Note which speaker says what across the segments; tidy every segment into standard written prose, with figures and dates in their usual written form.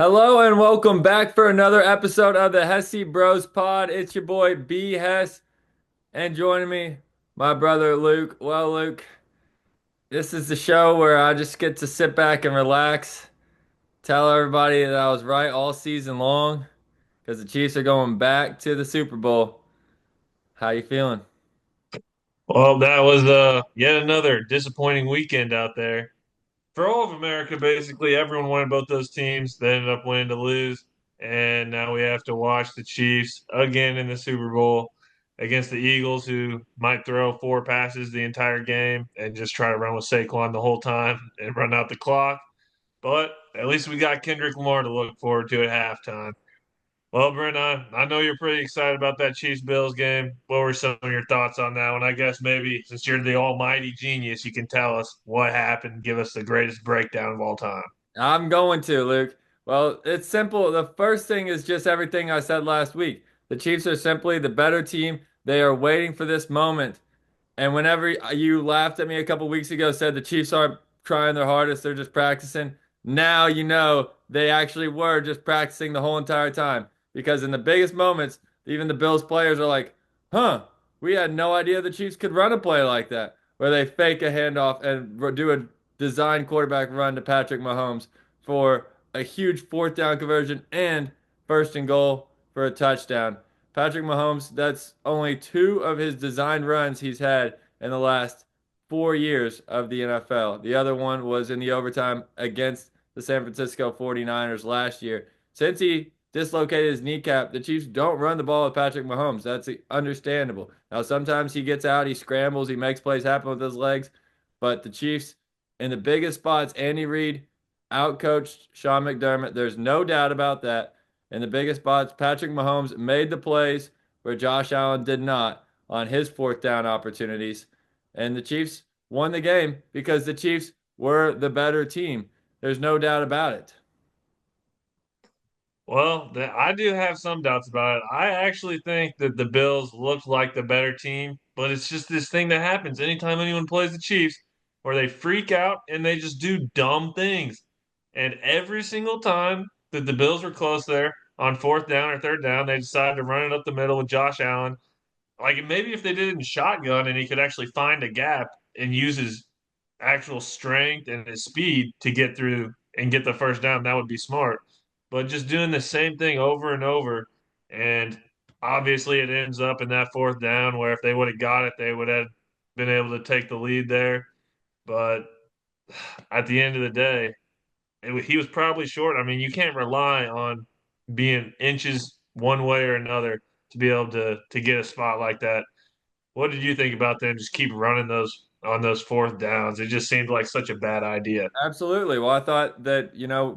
Speaker 1: Hello and welcome back for another episode of the Hesse Bros Pod. It's your boy B Hess, and joining me, my brother Luke. Well, Luke, this is the show where I just get to sit back and relax, tell everybody that I was right all season long because the Chiefs are going back to the Super Bowl. How you feeling?
Speaker 2: Well, that was yet another disappointing weekend out there. For all of America, basically, everyone wanted both those teams. They ended up winning to lose. And now we have to watch the Chiefs again in the Super Bowl against the Eagles, who might throw four passes the entire game and just try to run with Saquon the whole time and run out the clock. But at least we got Kendrick Lamar to look forward to at halftime. Well, Brent, I know you're pretty excited about that Chiefs Bills game. What were some of your thoughts on that one? I guess maybe since you're the almighty genius, you can tell us what happened, give us the greatest breakdown of all time.
Speaker 1: I'm going to, Luke. Well, it's simple. The first thing is just everything I said last week. The Chiefs are simply the better team. They are waiting for this moment. And whenever you laughed at me a couple weeks ago, said the Chiefs aren't trying their hardest, they're just practicing. Now you know they actually were just practicing the whole entire time. Because in the biggest moments, even the Bills players are like, huh, we had no idea the Chiefs could run a play like that, where they fake a handoff and do a design quarterback run to Patrick Mahomes for a huge fourth down conversion and first and goal for a touchdown. Patrick Mahomes, that's only two of his designed runs he's had in the last 4 years of the NFL. The other one was in the overtime against the San Francisco 49ers last year. Since he dislocated his kneecap, the Chiefs don't run the ball with Patrick Mahomes. That's understandable. Now, sometimes he gets out, he scrambles, he makes plays happen with his legs, but the Chiefs, in the biggest spots, Andy Reid outcoached Sean McDermott. There's no doubt about that. In the biggest spots, Patrick Mahomes made the plays where Josh Allen did not on his fourth down opportunities. And the Chiefs won the game because the Chiefs were the better team. There's no doubt about it.
Speaker 2: Well, I do have some doubts about it. I actually think that the Bills looked like the better team, but it's just this thing that happens anytime anyone plays the Chiefs where they freak out and they just do dumb things. And every single time that the Bills were close there on fourth down or third down, they decided to run it up the middle with Josh Allen. Like maybe if they did it in shotgun and he could actually find a gap and use his actual strength and his speed to get through and get the first down, that would be smart. But just doing the same thing over and over, and obviously it ends up in that fourth down where if they would have got it, they would have been able to take the lead there. But at the end of the day, he was probably short. I mean, you can't rely on being inches one way or another to be able to get a spot like that. What did you think about them just keep running those on those fourth downs? It just seemed like such a bad idea.
Speaker 1: Absolutely. Well, I thought that,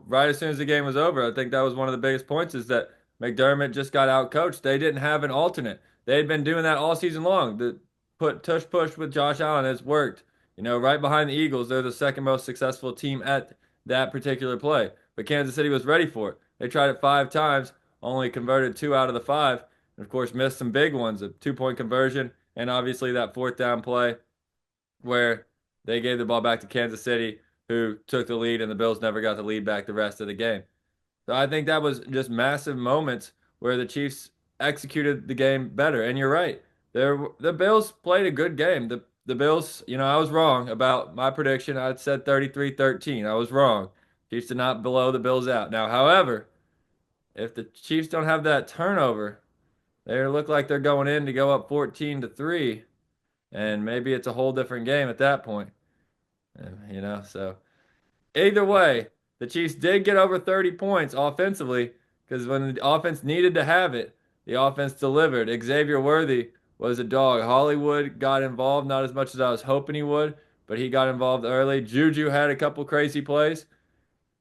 Speaker 1: right as soon as the game was over, I think that was one of the biggest points is that McDermott just got out coached. They didn't have an alternate. They had been doing that all season long. The put tush push with Josh Allen has worked. Right behind the Eagles, they're the second most successful team at that particular play. But Kansas City was ready for it. They tried it 5 times, only converted two out of the five, and of course missed some big ones, a 2 point conversion, and obviously that fourth down play where they gave the ball back to Kansas City, who took the lead, and the Bills never got the lead back the rest of the game. So I think that was just massive moments where the Chiefs executed the game better. And you're right. The Bills played a good game. The Bills, I was wrong about my prediction. I said 33-13. I was wrong. Chiefs did not blow the Bills out. Now, however, if the Chiefs don't have that turnover, they look like they're going in to go up 14-3, and maybe it's a whole different game at that point. So either way, the Chiefs did get over 30 points offensively because when the offense needed to have it, the offense delivered. Xavier Worthy was a dog. Hollywood got involved, not as much as I was hoping he would, but he got involved early. Juju had a couple crazy plays,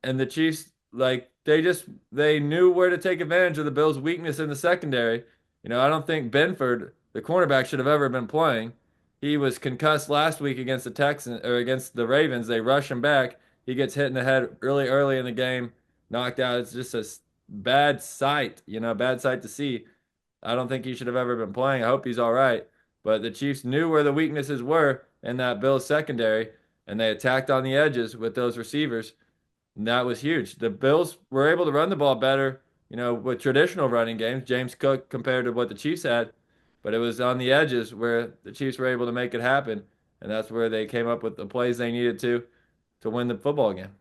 Speaker 1: and the Chiefs, like, they knew where to take advantage of the Bills' weakness in the secondary. I don't think Benford, the cornerback, should have ever been playing. He was concussed last week against the Texans or against the Ravens. They rush him back. He gets hit in the head really early in the game, knocked out. It's just a bad sight, bad sight to see. I don't think he should have ever been playing. I hope he's all right. But the Chiefs knew where the weaknesses were in that Bills secondary, and they attacked on the edges with those receivers. And that was huge. The Bills were able to run the ball better, with traditional running games, James Cook compared to what the Chiefs had, but it was on the edges where the Chiefs were able to make it happen, and that's where they came up with the plays they needed to win the football game.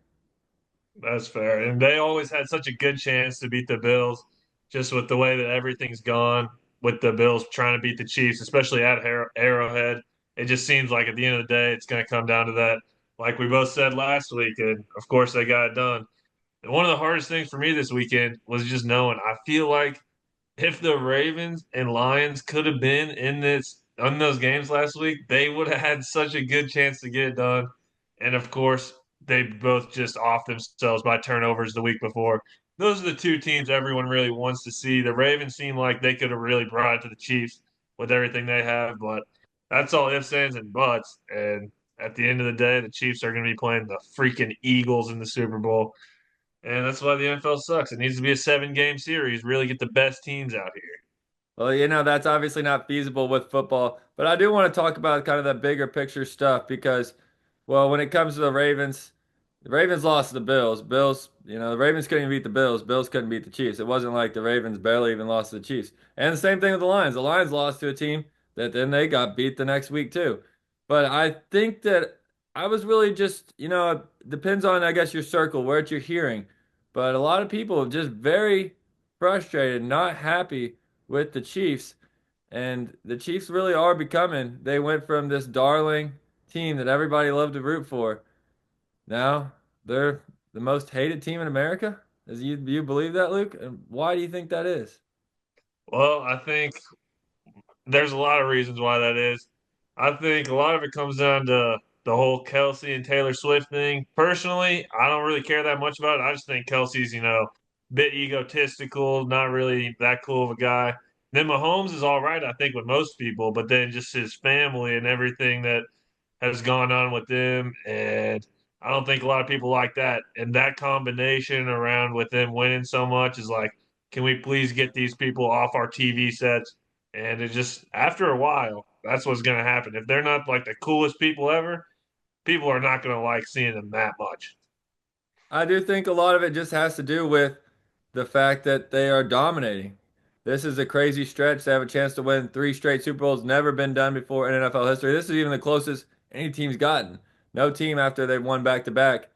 Speaker 2: That's fair. And they always had such a good chance to beat the Bills, just with the way that everything's gone with the Bills trying to beat the Chiefs, especially at Arrowhead. It just seems like at the end of the day, it's going to come down to that, like we both said last week. And of course, they got it done. And one of the hardest things for me this weekend was just knowing I feel like if the Ravens and Lions could have been in those games last week, they would have had such a good chance to get it done. And of course, they both just off themselves by turnovers the week before. Those are the two teams everyone really wants to see. The Ravens seem like they could have really brought it to the Chiefs with everything they have, but that's all ifs, ands, and buts. And at the end of the day, the Chiefs are going to be playing the freaking Eagles in the Super Bowl. And that's why the NFL sucks. It needs to be a 7 game series, really get the best teams out here.
Speaker 1: Well, that's obviously not feasible with football, but I do want to talk about kind of the bigger picture stuff because, well, when it comes to the Ravens lost to the Bills. The Ravens couldn't even beat the Bills. Bills couldn't beat the Chiefs. It wasn't like the Ravens barely even lost to the Chiefs. And the same thing with the Lions. The Lions lost to a team that then they got beat the next week too. But I think that I was really just, it depends on, I guess, your circle, what you're hearing. But a lot of people are just very frustrated, not happy with the Chiefs. And the Chiefs really are becoming, they went from this darling team that everybody loved to root for. Now they're the most hated team in America. Do you believe that, Luke? And why do you think that is?
Speaker 2: Well, I think there's a lot of reasons why that is. I think a lot of it comes down to the whole Kelsey and Taylor Swift thing. Personally, I don't really care that much about it. I just think Kelsey's, bit egotistical, not really that cool of a guy. Then Mahomes is all right, I think, with most people, but then just his family and everything that has gone on with them. And I don't think a lot of people like that. And that combination around with them winning so much is like, can we please get these people off our TV sets? And it just, after a while, that's what's going to happen. If they're not like the coolest people ever, people are not going to like seeing them that much.
Speaker 1: I do think a lot of it just has to do with the fact that they are dominating. This is a crazy stretch to have a chance to win three straight Super Bowls. Never been done before in NFL history. This is even the closest any team's gotten. No team after they've won back to back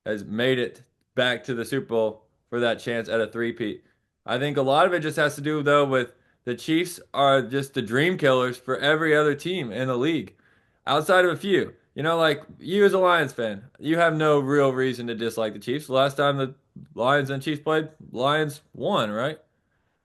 Speaker 1: has made it back to the Super Bowl for that chance at a three-peat. I think a lot of it just has to do, though, with the Chiefs are just the dream killers for every other team in the league, outside of a few. Like you as a Lions fan, you have no real reason to dislike the Chiefs. The last time the Lions and Chiefs played, Lions won, right?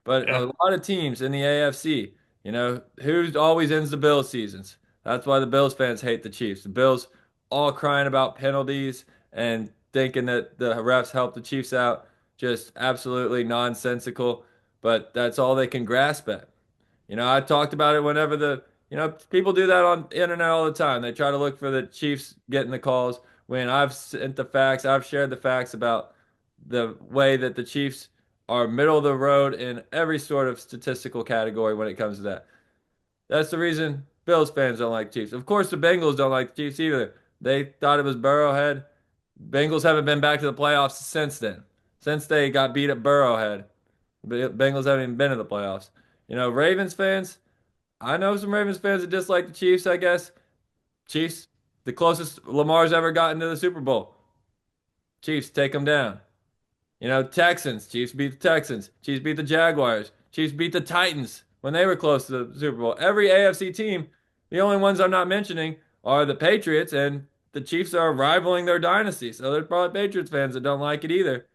Speaker 1: But
Speaker 2: Yeah.
Speaker 1: a lot of teams in the AFC, who always ends the Bills seasons? That's why the Bills fans hate the Chiefs. The Bills all crying about penalties and thinking that the refs helped the Chiefs out. Just absolutely nonsensical. But that's all they can grasp at. I talked about it whenever people do that on the internet all the time. They try to look for the Chiefs getting the calls when I've sent the facts, I've shared the facts about the way that the Chiefs are middle of the road in every sort of statistical category when it comes to that. That's the reason Bills fans don't like Chiefs. Of course, the Bengals don't like the Chiefs either. They thought it was Burrowhead. Bengals haven't been back to the playoffs since then. Since they got beat at Burrowhead. The Bengals haven't even been to the playoffs. Ravens fans, I know some Ravens fans that dislike the Chiefs, I guess. Chiefs, the closest Lamar's ever gotten to the Super Bowl. Chiefs, take them down. Texans. Chiefs beat the Texans. Chiefs beat the Jaguars. Chiefs beat the Titans when they were close to the Super Bowl. Every AFC team, the only ones I'm not mentioning are the Patriots, and the Chiefs are rivaling their dynasty. So there's probably Patriots fans that don't like it either.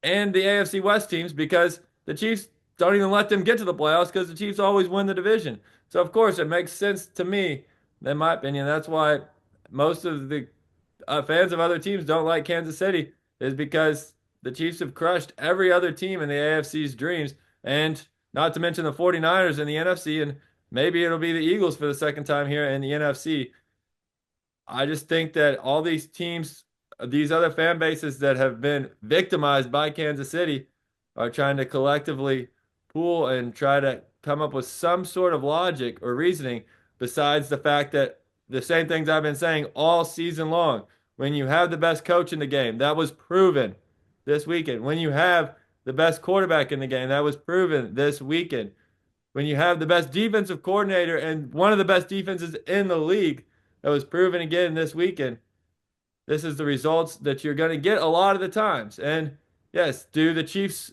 Speaker 1: And the AFC West teams because the Chiefs don't even let them get to the playoffs because the Chiefs always win the division. So of course it makes sense to me, in my opinion. That's why most of the fans of other teams don't like Kansas City is because the Chiefs have crushed every other team in the AFC's dreams, and not to mention the 49ers in the NFC, and maybe it'll be the Eagles for the second time here in the NFC. I just think that all these teams, these other fan bases that have been victimized by Kansas City, are trying to collectively pool and try to come up with some sort of logic or reasoning besides the fact that the same things I've been saying all season long. When you have the best coach in the game, that was proven this weekend. When you have the best quarterback in the game, that was proven this weekend. When you have the best defensive coordinator and one of the best defenses in the league, that was proven again this weekend. This is the results that you're going to get a lot of the times. And yes, do the Chiefs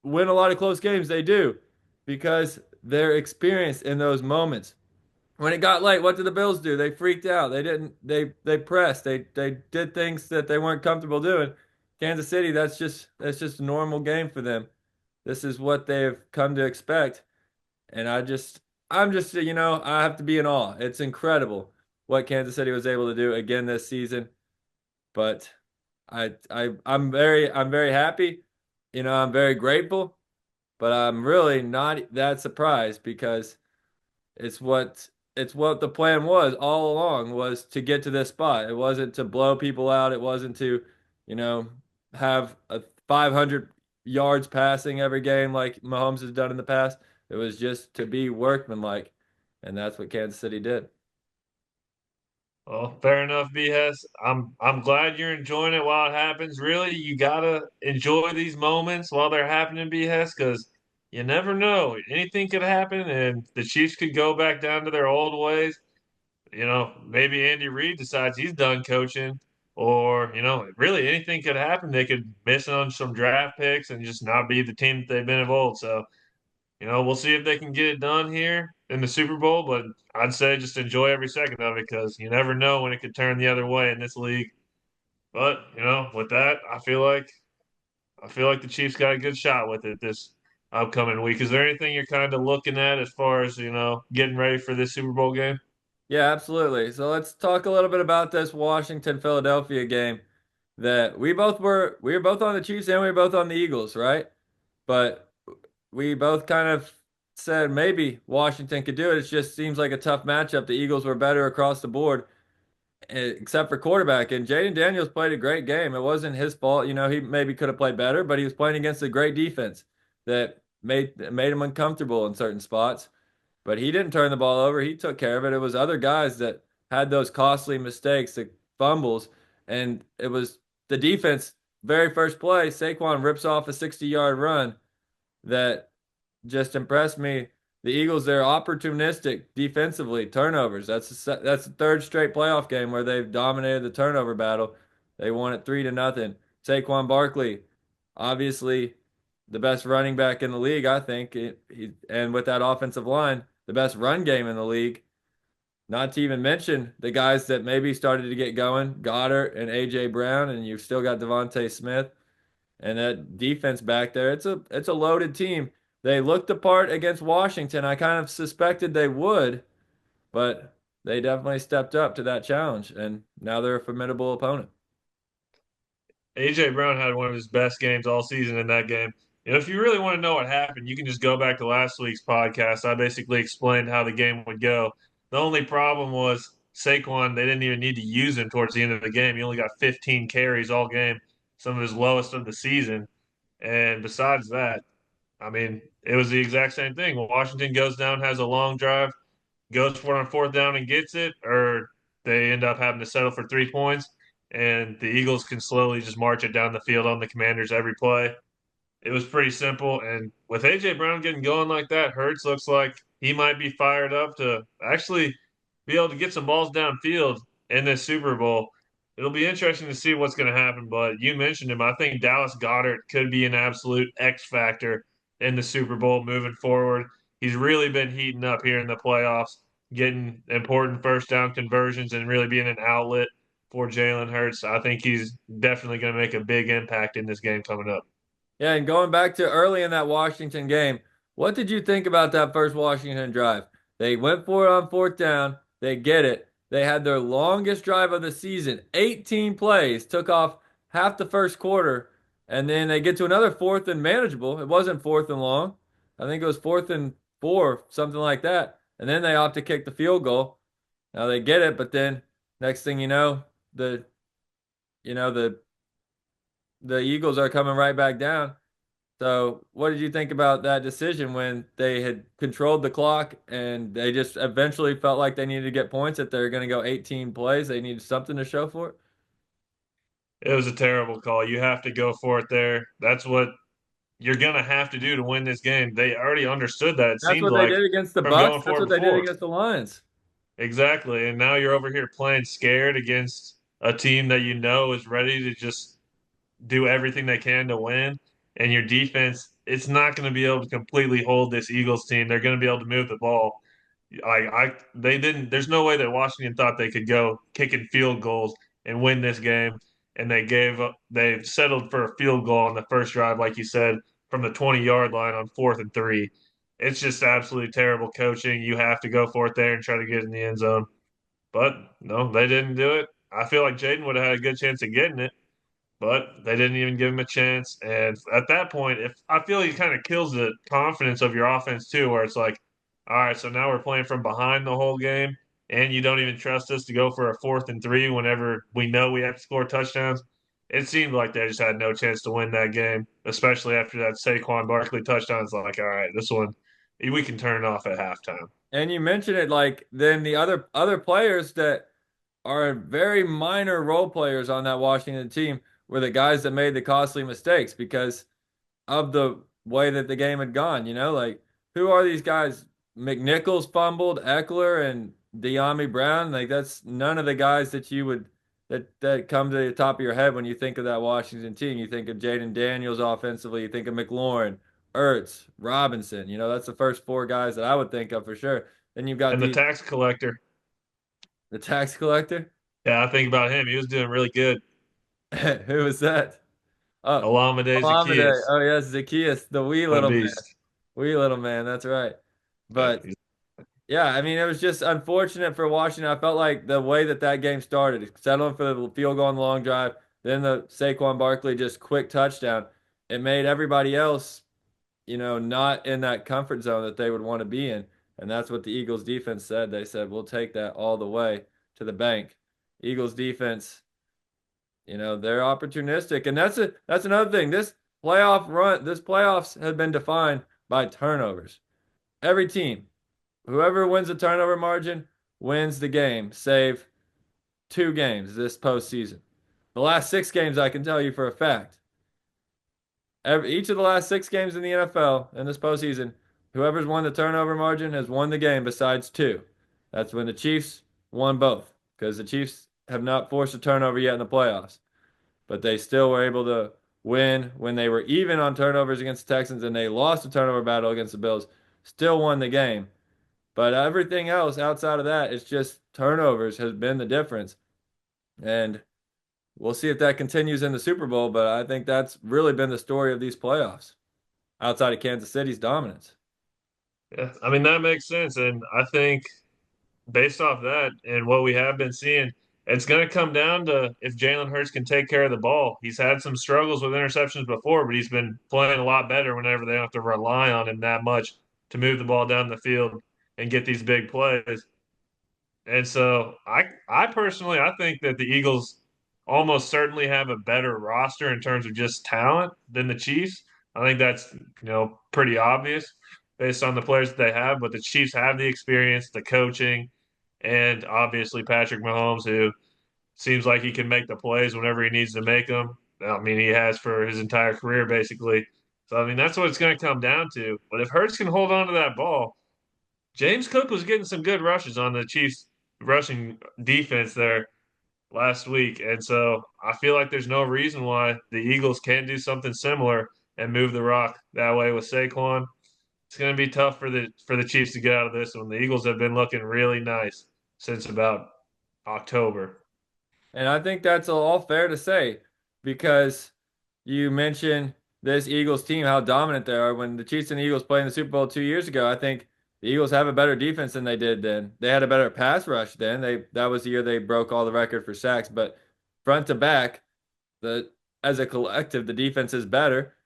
Speaker 1: win a lot of close games? They do because they're experienced in those moments. When it got late, what did the Bills do? They freaked out. They didn't they pressed. They did things that they weren't comfortable doing. Kansas City, that's just a normal game for them. This is what they've come to expect. And I'm just I have to be in awe. It's incredible what Kansas City was able to do again this season. But I'm very happy. I'm very grateful, but I'm really not that surprised because it's what it's what the plan was all along was to get to this spot. It wasn't to blow people out. It wasn't to, you know, have a 500 yards passing every game like Mahomes has done in the past. It was just to be workmanlike, and that's what Kansas City did.
Speaker 2: Well, fair enough, BS. I'm glad you're enjoying it while it happens. Really, you gotta enjoy these moments while they're happening, BS, because you never know. Anything could happen, and the Chiefs could go back down to their old ways. Maybe Andy Reid decides he's done coaching, or really anything could happen. They could miss on some draft picks and just not be the team that they've been of old. So we'll see if they can get it done here in the Super Bowl, but I'd say just enjoy every second of it because you never know when it could turn the other way in this league. But, with that, I feel like the Chiefs got a good shot with it this upcoming week. Is there anything you're kind of looking at as far as, getting ready for this Super Bowl game?
Speaker 1: Yeah, absolutely. So let's talk a little bit about this Washington Philadelphia game that we were both on the Chiefs and we were both on the Eagles, right? But we both kind of said maybe Washington could do it. It just seems like a tough matchup. The Eagles were better across the board, except for quarterback. And Jaden Daniels played a great game. It wasn't his fault. He maybe could have played better, but he was playing against a great defense that made him uncomfortable in certain spots. But he didn't turn the ball over. He took care of it. It was other guys that had those costly mistakes, the fumbles, and it was the defense. Very first play, Saquon rips off a 60-yard run that just impressed me. The Eagles, they're opportunistic defensively, turnovers. That's the third straight playoff game where they've dominated the turnover battle. They won it 3-0. Saquon Barkley, obviously the best running back in the league, I think. And with that offensive line, the best run game in the league. Not to even mention the guys that maybe started to get going, Goddard and AJ Brown, and you've still got Devontae Smith and that defense back there. It's a loaded team. They looked the part against Washington. I kind of suspected they would, but they definitely stepped up to that challenge, and now they're a formidable opponent.
Speaker 2: AJ Brown had one of his best games all season in that game. If you really want to know what happened, you can just go back to last week's podcast. I basically explained how the game would go. The only problem was Saquon, they didn't even need to use him towards the end of the game. He only got 15 carries all game, some of his lowest of the season. And besides that, I mean, it was the exact same thing. Washington goes down, has a long drive, goes for it on fourth down and gets it, or they end up having to settle for 3 points, and the Eagles can slowly just march it down the field on the Commanders every play. It was pretty simple. And with AJ Brown getting going like that, Hurts looks like he might be fired up to actually be able to get some balls downfield in this Super Bowl. It'll be interesting to see what's going to happen. But you mentioned him. I think Dallas Goddard could be an absolute X factor in the Super Bowl moving forward. He's really been heating up here in the playoffs, getting important first down conversions and really being an outlet for Jalen Hurts. I think he's definitely going to make a big impact in this game coming up.
Speaker 1: Yeah, and going back to early in that Washington game, what did you think about that first Washington drive? They went for it on fourth down. They get it. They had their longest drive of the season, 18 plays, took off half the first quarter, and then they get to another fourth and manageable. It wasn't fourth and long. I think it was fourth and four, something like that. And then they opt to kick the field goal. Now they get it, but then next thing you know, the you know the Eagles are coming right back down. So, what did you think about that decision when they had controlled the clock and they just eventually felt like they needed to get points if they're going to go 18 plays? They needed something to show for it.
Speaker 2: It was a terrible call. You have to go for it there. That's what you're gonna have to do to win this game. They already understood that, it
Speaker 1: That's
Speaker 2: seemed
Speaker 1: what they
Speaker 2: like,
Speaker 1: did against the
Speaker 2: from
Speaker 1: Bucks.
Speaker 2: going
Speaker 1: That's
Speaker 2: for it
Speaker 1: what they did
Speaker 2: before.
Speaker 1: against the Lions.
Speaker 2: Exactly. And now you're over here playing scared against a team that you know is ready to just do everything they can to win. And your defense, it's not going to be able to completely hold this Eagles team. They're going to be able to move the ball. They didn't. There's no way that Washington thought they could go kicking field goals and win this game, and they gave up. They settled for a field goal on the first drive, like you said, from the 20-yard line on 4th and 3. It's just absolutely terrible coaching. You have to go for it there and try to get in the end zone, but no, they didn't do it. I feel like Jaden would have had a good chance of getting it, but they didn't even give him a chance. And at that point, if I feel he kind of kills the confidence of your offense too, where it's like, all right, so now we're playing from behind the whole game, and you don't even trust us to go for a 4th and 3 whenever we know we have to score touchdowns. It seemed like they just had no chance to win that game, especially after that Saquon Barkley touchdown. It's like, all right, this one we can turn it off at halftime.
Speaker 1: And you mentioned it like then the other players that are very minor role players on that Washington team were the guys that made the costly mistakes because of the way that the game had gone. Like who are these guys? McNichols fumbled, Eckler and De'Ami Brown. Like that's none of the guys that you would that come to the top of your head when you think of that Washington team. You think of Jaden Daniels offensively. You think of McLaurin, Ertz, Robinson. That's the first four guys that I would think of for sure. Then you've got
Speaker 2: And the
Speaker 1: the
Speaker 2: tax collector,
Speaker 1: the tax collector.
Speaker 2: yeah, I think about him. He was doing really good.
Speaker 1: Who was that? Oh,
Speaker 2: Olamide
Speaker 1: Olamide.
Speaker 2: Zaccheaus,
Speaker 1: Oh yes, Zacchaeus, the wee
Speaker 2: what a
Speaker 1: little man.
Speaker 2: beast.
Speaker 1: Wee little man. That's right.
Speaker 2: Yeah,
Speaker 1: But yeah, I mean, it was just unfortunate for Washington. I felt like the way that that game started, settling for the field goal on the long drive, then the Saquon Barkley just quick touchdown, it made everybody else, not in that comfort zone that they would want to be in. And that's what the Eagles defense said. They said, we'll take that all the way to the bank. Eagles defense, they're opportunistic. And that's another thing. This playoffs have been defined by turnovers. Every team. Whoever wins the turnover margin wins the game, save two games this postseason. The last six games, I can tell you for a fact. Each of the last six games in the NFL in this postseason, whoever's won the turnover margin has won the game besides two. That's when the Chiefs won both, because the Chiefs have not forced a turnover yet in the playoffs. But they still were able to win when they were even on turnovers against the Texans and they lost a turnover battle against the Bills, still won the game. But everything else outside of that, it's just turnovers has been the difference. And we'll see if that continues in the Super Bowl. But I think that's really been the story of these playoffs outside of Kansas City's dominance.
Speaker 2: Yeah, I mean that makes sense, and I think based off that and what we have been seeing, it's going to come down to if Jalen Hurts can take care of the ball. He's had some struggles with interceptions before, but he's been playing a lot better whenever they don't have to rely on him that much to move the ball down the field and get these big plays. And so I personally I think that the Eagles almost certainly have a better roster in terms of just talent than the Chiefs. I think that's, pretty obvious based on the players that they have, but the Chiefs have the experience, the coaching, and obviously Patrick Mahomes, who seems like he can make the plays whenever he needs to make them. I mean, he has for his entire career basically. So I mean, that's what it's going to come down to. But if Hurts can hold on to that ball, James Cook was getting some good rushes on the Chiefs rushing defense there last week. And so I feel like there's no reason why the Eagles can't do something similar and move the rock that way with Saquon. It's going to be tough for the Chiefs to get out of this one. The Eagles have been looking really nice since about October.
Speaker 1: And I think that's all fair to say because you mentioned this Eagles team, how dominant they are. When the Chiefs and the Eagles played in the Super Bowl 2 years ago, I think the Eagles have a better defense than they did then. They had a better pass rush then. That was the year they broke all the record for sacks. But front to back, the as a collective, the defense is better.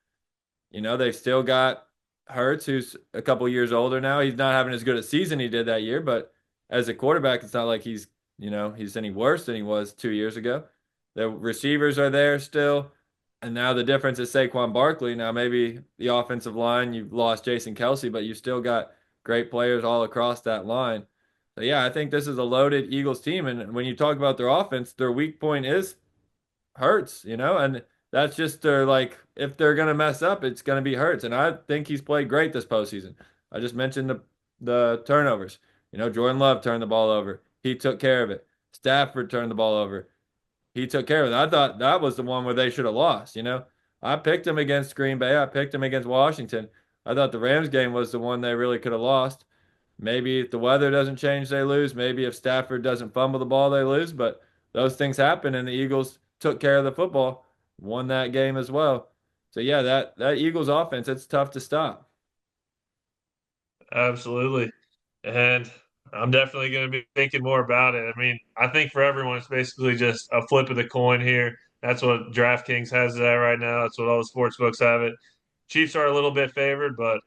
Speaker 1: They've still got Hurts, who's a couple years older now. He's not having as good a season he did that year, but as a quarterback, it's not like he's any worse than he was 2 years ago. The receivers are there still. And now the difference is Saquon Barkley. Now maybe the offensive line, you've lost Jason Kelsey, but you still got great players all across that line. So yeah, I think this is a loaded Eagles team. And when you talk about their offense, their weak point is Hurts, and that's just their like if they're gonna mess up, it's gonna be Hurts. And I think he's played great this postseason. I just mentioned the turnovers. Jordan Love turned the ball over. He took care of it. Stafford turned the ball over. He took care of it. I thought that was the one where they should have lost. I picked him against Green Bay. I picked him against Washington. I thought the Rams game was the one they really could have lost. Maybe if the weather doesn't change, they lose. Maybe if Stafford doesn't fumble the ball, they lose. But those things happen, and the Eagles took care of the football, won that game as well. So yeah, that Eagles offense, it's tough to stop.
Speaker 2: Absolutely. And I'm definitely going to be thinking more about it. I mean, I think for everyone, it's basically just a flip of the coin here. That's what DraftKings has it at right now. That's what all the sports books have it. Chiefs are a little bit favored, but at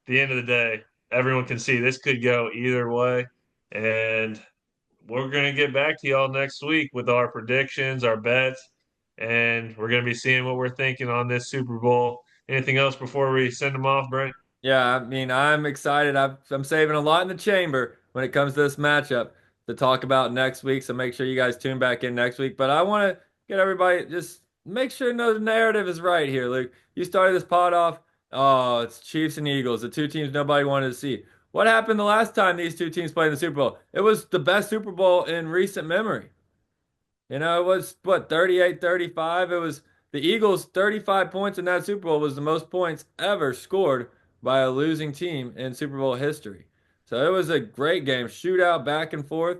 Speaker 2: the end of the day, everyone can see this could go either way. And we're going to get back to y'all next week with our predictions, our bets, and we're going to be seeing what we're thinking on this Super Bowl. Anything else before we send them off, Brent?
Speaker 1: Yeah, I mean, I'm excited. I'm saving a lot in the chamber when it comes to this matchup to talk about next week. So make sure you guys tune back in next week. But I want to get everybody just make sure no the narrative is right here, Luke. You started this pod off. Oh, it's Chiefs and Eagles, the two teams nobody wanted to see. What happened the last time these two teams played in the Super Bowl? It was the best Super Bowl in recent memory. It was what, 38-35. It was the Eagles 35 points in that Super Bowl was the most points ever scored by a losing team in Super Bowl history. So it was a great game, shootout back and forth.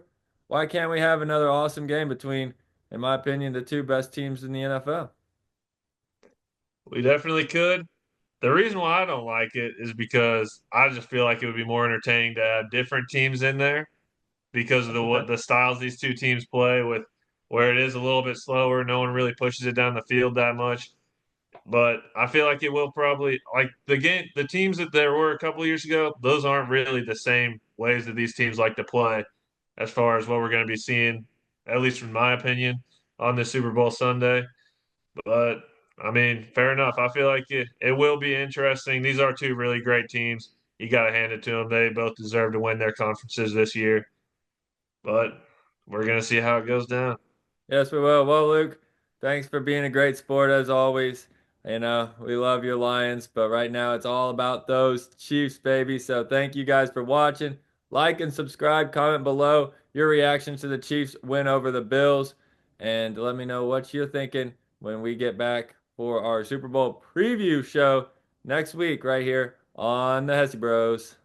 Speaker 1: Why can't we have another awesome game between, in my opinion, the two best teams in the NFL?
Speaker 2: We definitely could. The reason why I don't like it is because I just feel like it would be more entertaining to have different teams in there because of the
Speaker 1: Okay.
Speaker 2: what the styles these two teams play with, where it is a little bit slower. No one really pushes it down the field that much. But I feel like it will probably like the teams that there were a couple of years ago. Those aren't really the same ways that these teams like to play, as far as what we're going to be seeing, at least from my opinion, on this Super Bowl Sunday. But I mean, fair enough. I feel like it will be interesting. These are two really great teams. You got to hand it to them. They both deserve to win their conferences this year. But we're going to see how it goes down.
Speaker 1: Yes, we will. Well, Luke, thanks for being a great sport as always. We love your Lions, but right now it's all about those Chiefs, baby. So thank you guys for watching. Like and subscribe, comment below your reaction to the Chiefs win over the Bills, and let me know what you're thinking when we get back for our Super Bowl preview show next week, right here on the Hesse Bros.